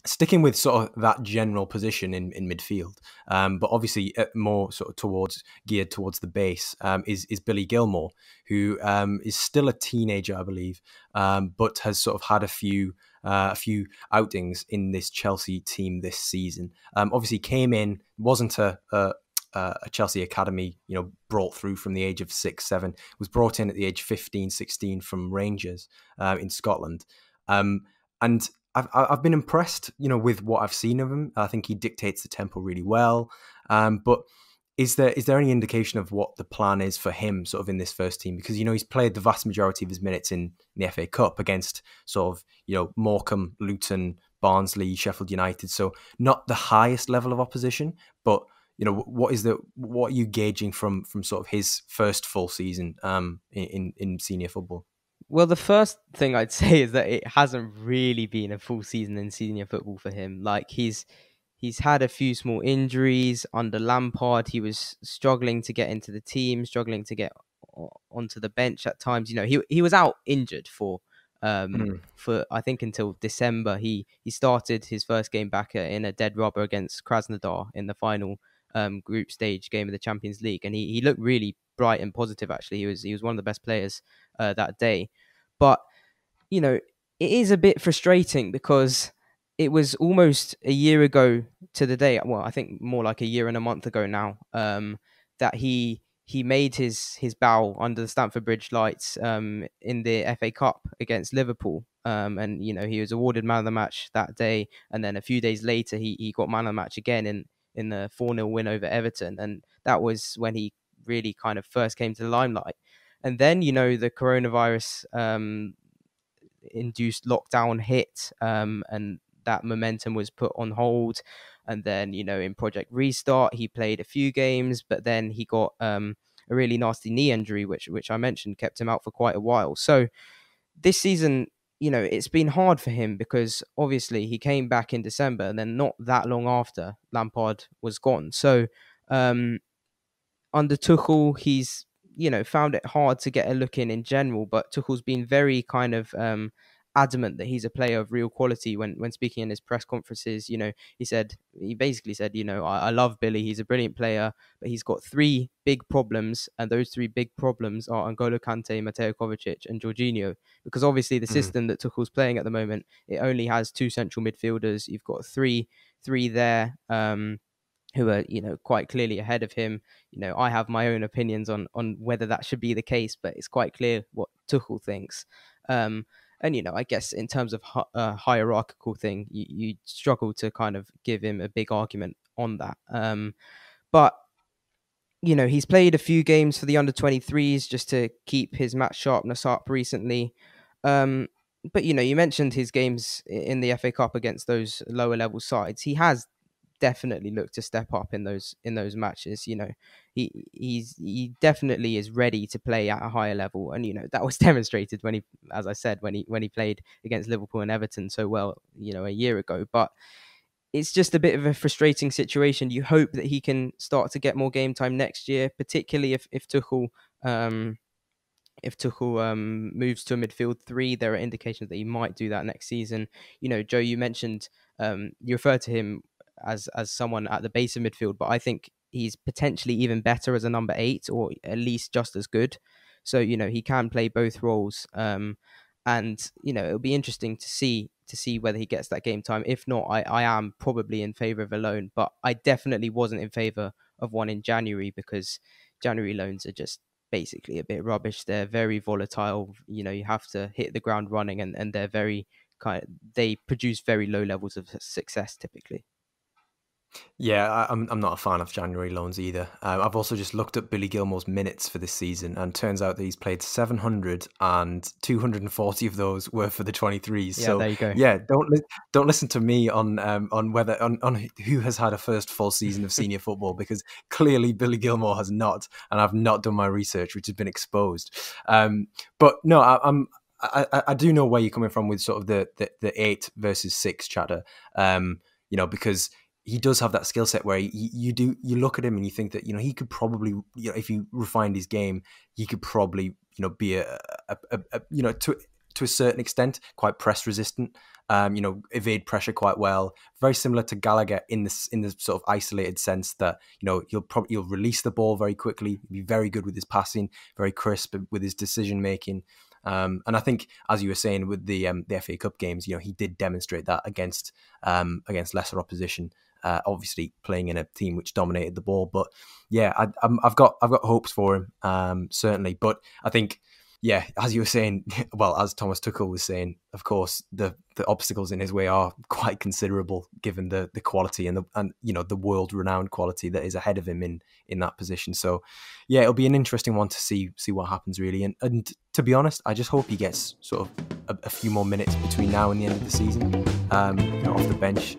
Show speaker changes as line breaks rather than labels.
Sticking with sort of that general position in midfield, but obviously more sort of geared towards the base, is Billy Gilmour, who is still a teenager, I believe, but has sort of had a few outings in this Chelsea team this season. Obviously came in, wasn't a Chelsea academy, brought through from the age of 6, 7, was brought in at the age 15, 16 from Rangers in Scotland. And I've been impressed, with what I've seen of him. I think he dictates the tempo really well. But is there any indication of what the plan is for him sort of in this first team? Because, he's played the vast majority of his minutes in the FA Cup against sort of, Morecambe, Luton, Barnsley, Sheffield United. So not the highest level of opposition, but what are you gauging from sort of his first full season in senior football?
Well, the first thing I'd say is that it hasn't really been a full season in senior football for him. Like he's had a few small injuries under Lampard. He was struggling to get into the team, struggling to get onto the bench at times. He was out injured for I think until December. He started his first game back in a dead rubber against Krasnodar in the final group stage game of the Champions League, and he looked really bright and positive. Actually, he was one of the best players that day. But it is a bit frustrating because it was almost a year ago to the day. Well, I think more like a year and a month ago now. That he made his bow under the Stamford Bridge lights in the FA Cup against Liverpool. And he was awarded man of the match that day, and then a few days later he got man of the match again in the 4-0 win over Everton, and that was when he really kind of first came to the limelight. And then, the coronavirus induced lockdown hit, and that momentum was put on hold. And then, in Project Restart, he played a few games, but then he got a really nasty knee injury, which I mentioned kept him out for quite a while. So this season, it's been hard for him because obviously he came back in December, and then not that long after Lampard was gone. So under Tuchel, he's found it hard to get a look in general, but Tuchel's been very kind of adamant that he's a player of real quality when speaking in his press conferences. He basically said, I love Billy, he's a brilliant player, but he's got 3 big problems, and those 3 big problems are N'Golo Kante, Mateo Kovacic and Jorginho, because obviously the system that Tuchel's playing at the moment, it only has 2 central midfielders. You've got three there who are, quite clearly ahead of him. I have my own opinions on whether that should be the case, but it's quite clear what Tuchel thinks. And, I guess in terms of a hierarchical thing, you struggle to kind of give him a big argument on that. But, he's played a few games for the under-23s just to keep his match sharpness up recently. But, you mentioned his games in the FA Cup against those lower level sides. He has definitely looked to step up in those matches. He definitely is ready to play at a higher level, and that was demonstrated when he played against Liverpool and Everton so well a year ago. But it's just a bit of a frustrating situation. You hope that he can start to get more game time next year, particularly if Tuchel moves to a midfield 3. There are indications that he might do that next season. Joe, you mentioned you referred to him as someone at the base of midfield, but I think he's potentially even better as a number 8, or at least just as good. So he can play both roles, and it'll be interesting to see whether he gets that game time. If not, I am probably in favour of a loan, but I definitely wasn't in favour of one in January, because January loans are just basically a bit rubbish. They're very volatile. You have to hit the ground running, and they're very they produce very low levels of success typically.
Yeah, I'm not a fan of January loans either. I've also just looked up Billy Gilmour's minutes for this season, and turns out that he's played 700, and 240 of those were for the 23s.
Yeah,
so
there you go.
Yeah, don't listen to me on whether on who has had a first full season of senior football, because clearly Billy Gilmour has not, and I've not done my research, which has been exposed. But no, I do know where you're coming from with sort of the 8 versus 6 chatter. Because he does have that skill set where you look at him and you think that he could probably, if he refined his game, he could probably be to to a certain extent, quite press resistant. Evade pressure quite well. Very similar to Gallagher in the sort of isolated sense that he'll release the ball very quickly, be very good with his passing, very crisp with his decision making. And I think, as you were saying with the FA Cup games, he did demonstrate that against lesser opposition. Obviously, playing in a team which dominated the ball, but yeah, I've got hopes for him, certainly. But I think, yeah, as you were saying, well, as Thomas Tuchel was saying, of course, the obstacles in his way are quite considerable given the quality and the world renowned quality that is ahead of him in that position. So yeah, it'll be an interesting one to see what happens really. And to be honest, I just hope he gets sort of a few more minutes between now and the end of the season, off the bench.